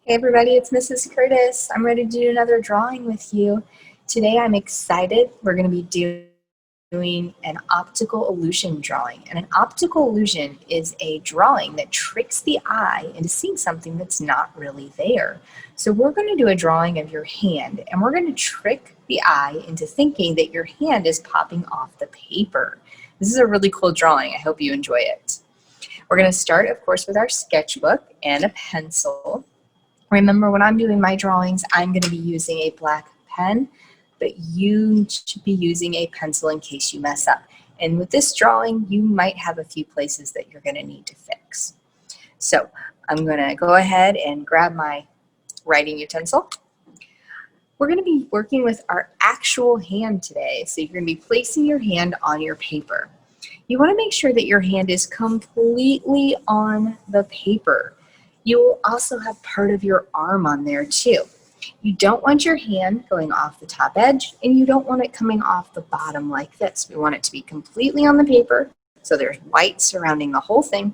Hey everybody, it's Mrs. Curtis. I'm ready to do another drawing with you. Today I'm excited. We're going to be doing an optical illusion drawing. And an optical illusion is a drawing that tricks the eye into seeing something that's not really there. So we're going to do a drawing of your hand, and we're going to trick the eye into thinking that your hand is popping off the paper. This is a really cool drawing. I hope you enjoy it. We're going to start, of course, with our sketchbook and a pencil. Remember, when I'm doing my drawings, I'm going to be using a black pen, but you should be using a pencil in case you mess up. And with this drawing, you might have a few places that you're going to need to fix. So I'm going to go ahead and grab my writing utensil. We're going to be working with our actual hand today. So you're going to be placing your hand on your paper. You want to make sure that your hand is completely on the paper. You will also have part of your arm on there too. You don't want your hand going off the top edge, and you don't want it coming off the bottom like this. We want it to be completely on the paper, so there's white surrounding the whole thing,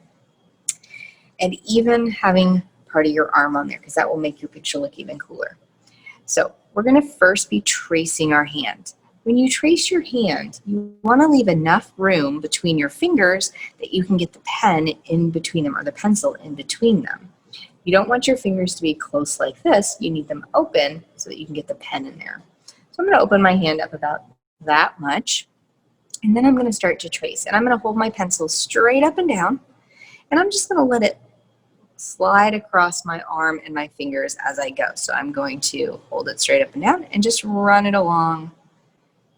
and even having part of your arm on there, because that will make your picture look even cooler. So we're going to first be tracing our hand. When you trace your hand, you want to leave enough room between your fingers that you can get the pen in between them, or the pencil in between them. You don't want your fingers to be close like this. You need them open so that you can get the pen in there. So I'm going to open my hand up about that much, and then I'm going to start to trace. And I'm going to hold my pencil straight up and down, and I'm just going to let it slide across my arm and my fingers as I go. So I'm going to hold it straight up and down and just run it along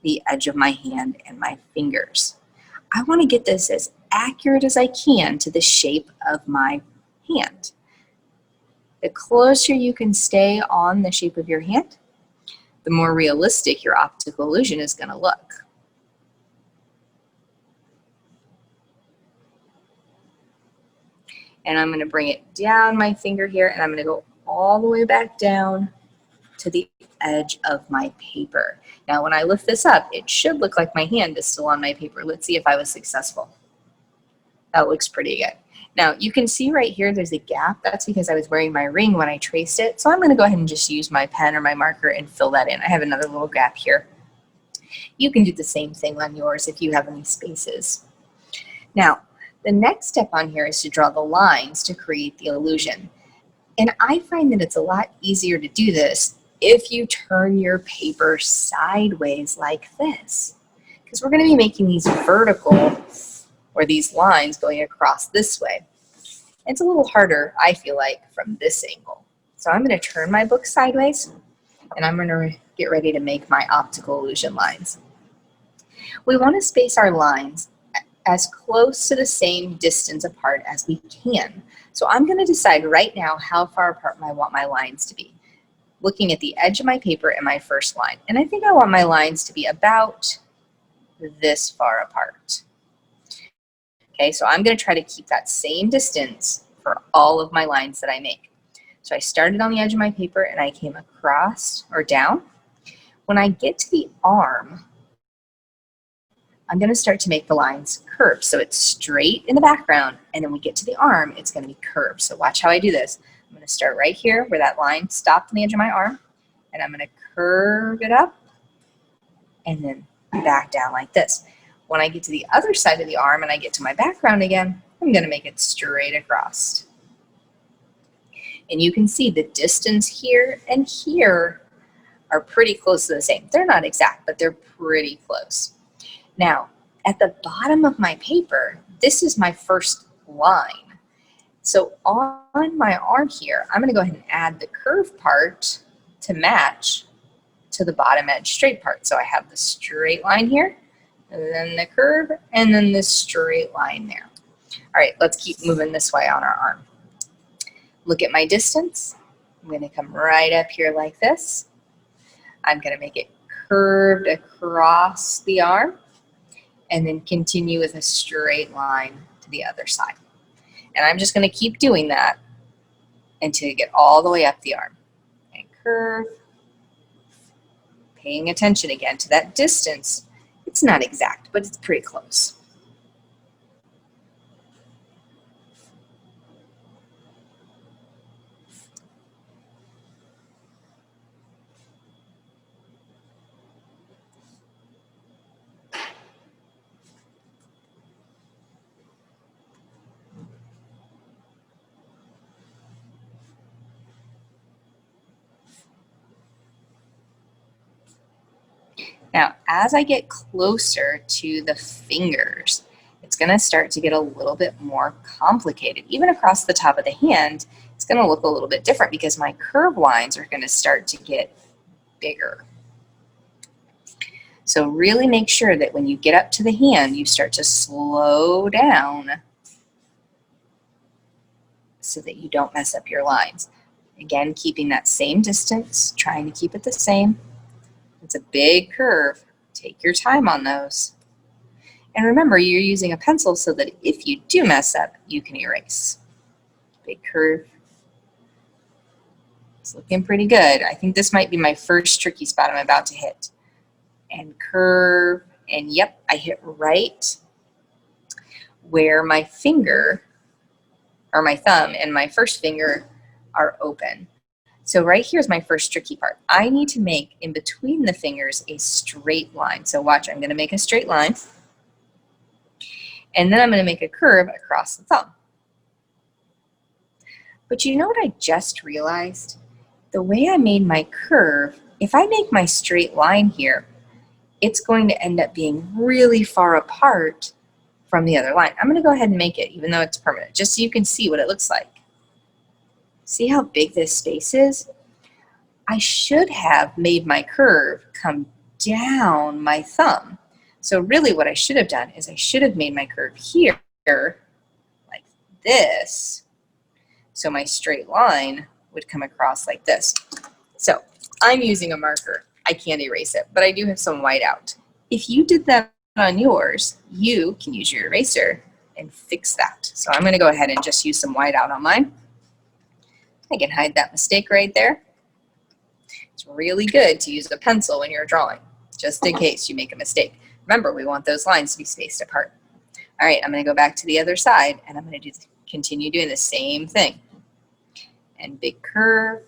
the edge of my hand and my fingers. I want to get this as accurate as I can to the shape of my hand. The closer you can stay on the shape of your hand, the more realistic your optical illusion is going to look. And I'm going to bring it down my finger here, and I'm going to go all the way back down to the edge of my paper. Now when I lift this up, it should look like my hand is still on my paper. Let's see if I was successful. That looks pretty good. Now you can see right here there's a gap. That's because I was wearing my ring when I traced it. So I'm going to go ahead and just use my pen or my marker and fill that in. I have another little gap here. You can do the same thing on yours if you have any spaces. Now the next step on here is to draw the lines to create the illusion. And I find that it's a lot easier to do this if you turn your paper sideways like this, because we're going to be making these vertical, or these lines going across this way. It's a little harder, I feel like, from this angle. So I'm going to turn my book sideways, and I'm going to get ready to make my optical illusion lines. We want to space our lines as close to the same distance apart as we can. So I'm going to decide right now how far apart I want my lines to be, looking at the edge of my paper and my first line. And I think I want my lines to be about this far apart. Okay, so I'm going to try to keep that same distance for all of my lines that I make. So I started on the edge of my paper and I came across or down. When I get to the arm, I'm going to start to make the lines curve. So it's straight in the background, and then we get to the arm, it's going to be curved. So watch how I do this. I'm going to start right here where that line stopped on the edge of my arm, and I'm going to curve it up and then back down like this. When I get to the other side of the arm and I get to my background again, I'm going to make it straight across. And you can see the distance here and here are pretty close to the same. They're not exact, but they're pretty close. Now, at the bottom of my paper, this is my first line. So on my arm here, I'm going to go ahead and add the curved part to match to the bottom edge straight part. So I have the straight line here, and then the curve, and then this straight line there. All right, let's keep moving this way on our arm. Look at my distance. I'm going to come right up here like this. I'm going to make it curved across the arm, and then continue with a straight line to the other side. And I'm just going to keep doing that until you get all the way up the arm. And curve, paying attention again to that distance. It's not exact, but it's pretty close. Now, as I get closer to the fingers, it's going to start to get a little bit more complicated. Even across the top of the hand, it's going to look a little bit different because my curve lines are going to start to get bigger. So really make sure that when you get up to the hand, you start to slow down so that you don't mess up your lines. Again, keeping that same distance, trying to keep it the same. It's a big curve. Take your time on those. And remember, you're using a pencil so that if you do mess up, you can erase. Big curve. It's looking pretty good. I think this might be my first tricky spot I'm about to hit. And curve, and yep, I hit right where my finger, or my thumb, and my first finger are open. So right here is my first tricky part. I need to make, in between the fingers, a straight line. So watch, I'm going to make a straight line, and then I'm going to make a curve across the thumb. But you know what I just realized? The way I made my curve, if I make my straight line here, it's going to end up being really far apart from the other line. I'm going to go ahead and make it, even though it's permanent, just so you can see what it looks like. See how big this space is? I should have made my curve come down my thumb. So really what I should have done is I should have made my curve here like this. So my straight line would come across like this. So I'm using a marker. I can't erase it, but I do have some white out. If you did that on yours, you can use your eraser and fix that. So I'm going to go ahead and just use some white out on mine. I can hide that mistake right there. It's really good to use a pencil when you're drawing, just in case you make a mistake. Remember, we want those lines to be spaced apart. All right, I'm going to go back to the other side, and I'm going to continue doing the same thing. And big curve,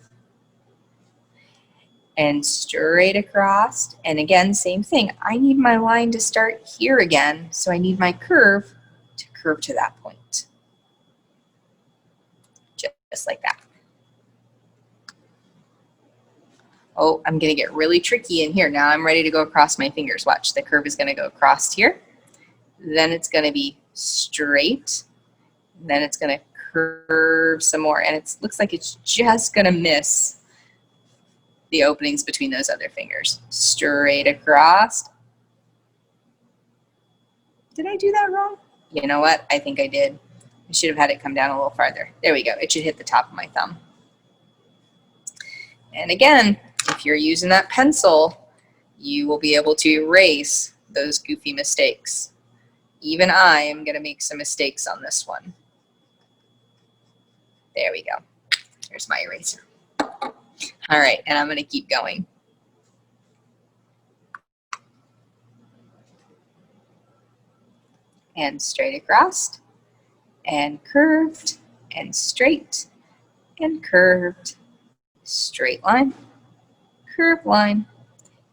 and straight across. And again, same thing. I need my line to start here again, so I need my curve to curve to that point. Just like that. Oh, I'm going to get really tricky in here. Now I'm ready to go across my fingers. Watch, the curve is going to go across here. Then it's going to be straight. Then it's going to curve some more. And it looks like it's just going to miss the openings between those other fingers. Straight across. Did I do that wrong? You know what? I think I did. I should have had it come down a little farther. There we go. It should hit the top of my thumb. And again, if you're using that pencil, you will be able to erase those goofy mistakes. Even I am going to make some mistakes on this one. There we go. Here's my eraser. All right, and I'm going to keep going. And straight across, and curved, and straight, and curved, straight line, curved line,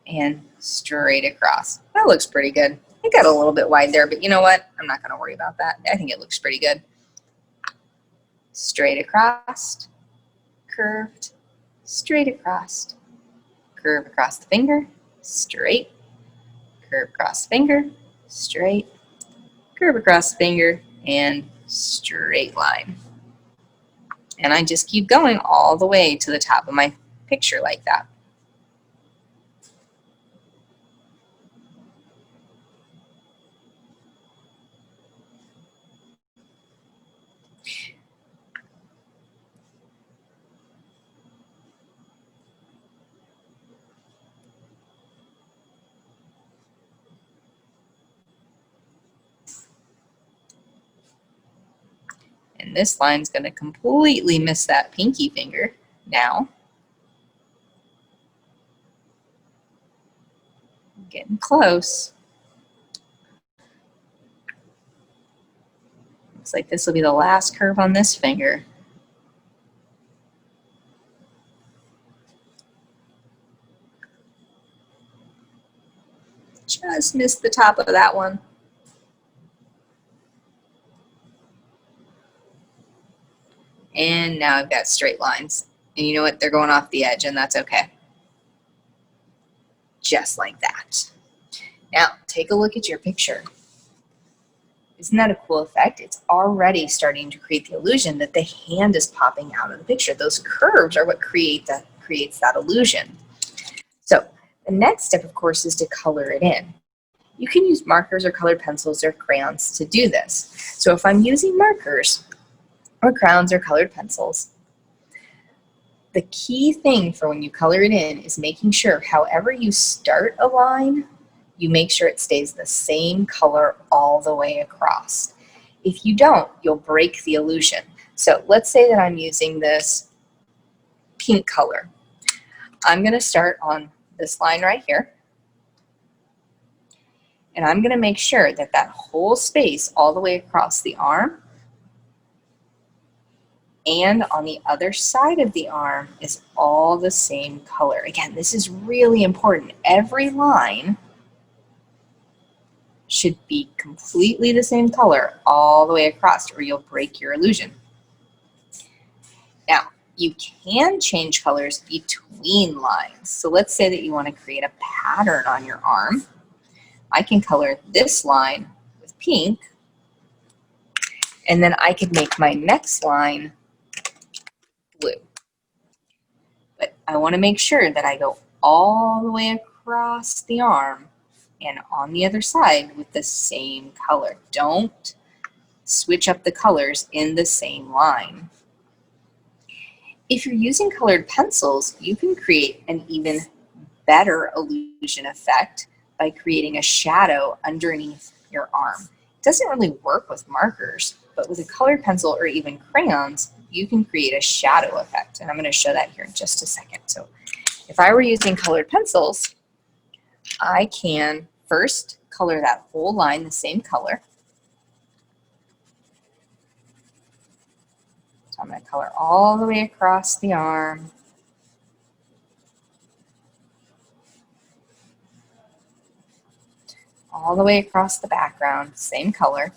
and straight across. That looks pretty good. I got a little bit wide there, but you know what? I'm not going to worry about that. I think it looks pretty good. Straight across, curved, straight across, curve across the finger, straight, curve across the finger, straight, curve across the finger, and straight line. And I just keep going all the way to the top of my picture like that. And this line's going to completely miss that pinky finger now. Getting close. Looks like this will be the last curve on this finger. Just missed the top of that one. And now I've got straight lines. And you know what? They're going off the edge, and that's okay. Just like that. Now, take a look at your picture. Isn't that a cool effect? It's already starting to create the illusion that the hand is popping out of the picture. Those curves are what creates that illusion. So the next step, of course, is to color it in. You can use markers or colored pencils or crayons to do this. So if I'm using markers or crayons or colored pencils, the key thing for when you color it in is making sure however you start a line, you make sure it stays the same color all the way across. If you don't, you'll break the illusion. So let's say that I'm using this pink color. I'm going to start on this line right here. And I'm going to make sure that that whole space all the way across the arm and on the other side of the arm is all the same color. Again, this is really important. Every line should be completely the same color all the way across, or you'll break your illusion. Now, you can change colors between lines. So let's say that you want to create a pattern on your arm. I can color this line with pink, and then I could make my next line blue. But I want to make sure that I go all the way across the arm and on the other side with the same color. Don't switch up the colors in the same line. If you're using colored pencils, you can create an even better illusion effect by creating a shadow underneath your arm. It doesn't really work with markers, but with a colored pencil or even crayons, you can create a shadow effect. And I'm going to show that here in just a second. So if I were using colored pencils, I can first color that whole line the same color. So I'm going to color all the way across the arm. All the way across the background, same color.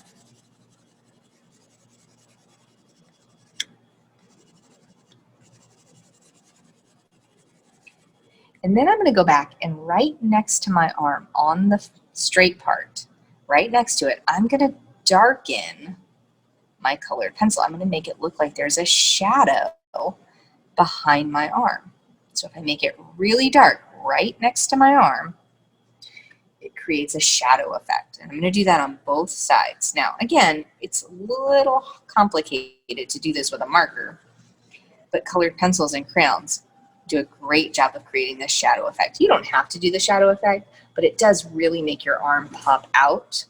And then I'm going to go back and right next to my arm on the straight part, right next to it, I'm going to darken my colored pencil. I'm going to make it look like there's a shadow behind my arm. So if I make it really dark right next to my arm, it creates a shadow effect. And I'm going to do that on both sides. Now, again, it's a little complicated to do this with a marker, but colored pencils and crayons do a great job of creating this shadow effect. You don't have to do the shadow effect, but it does really make your arm pop out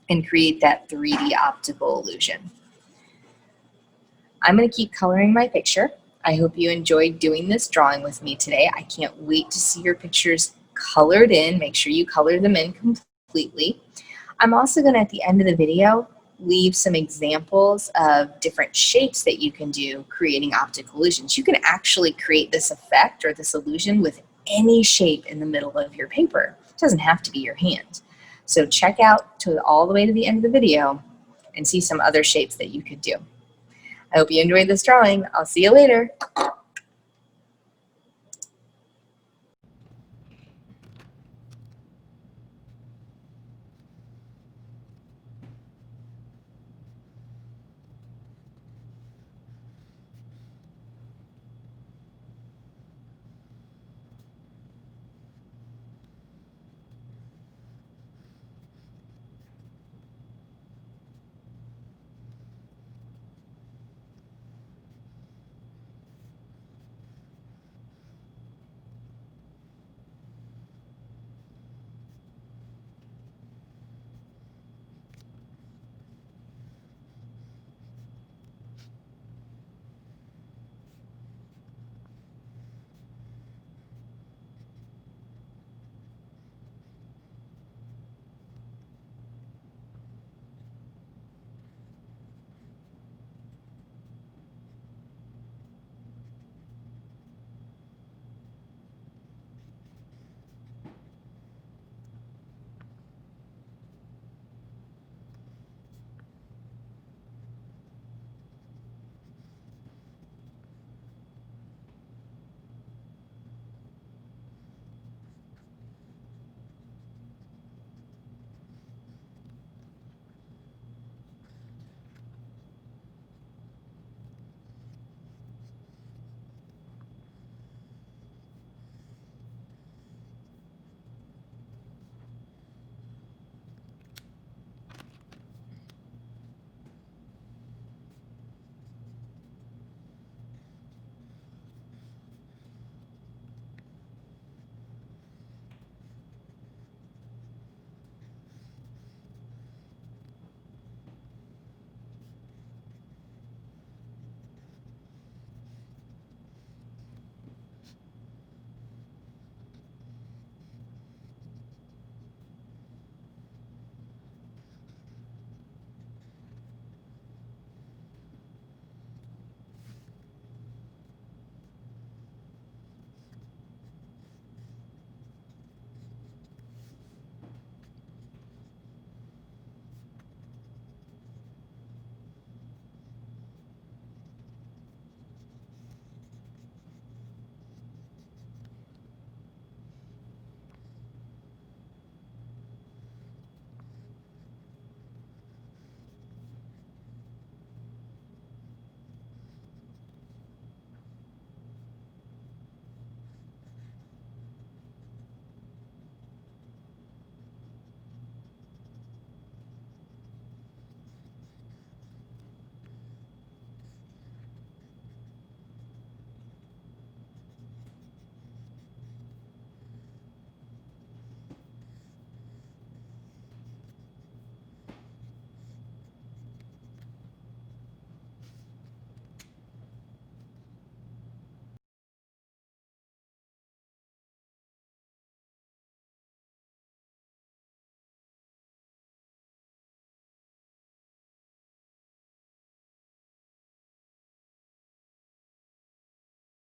and create that 3D optical illusion. I'm going to keep coloring my picture. I hope you enjoyed doing this drawing with me today. I can't wait to see your pictures colored in. Make sure you color them in completely. I'm also going to, at the end of the video, leave some examples of different shapes that you can do creating optical illusions. You can actually create this effect or this illusion with any shape in the middle of your paper. It doesn't have to be your hand. So check out all the way to the end of the video and see some other shapes that you could do. I hope you enjoyed this drawing. I'll see you later.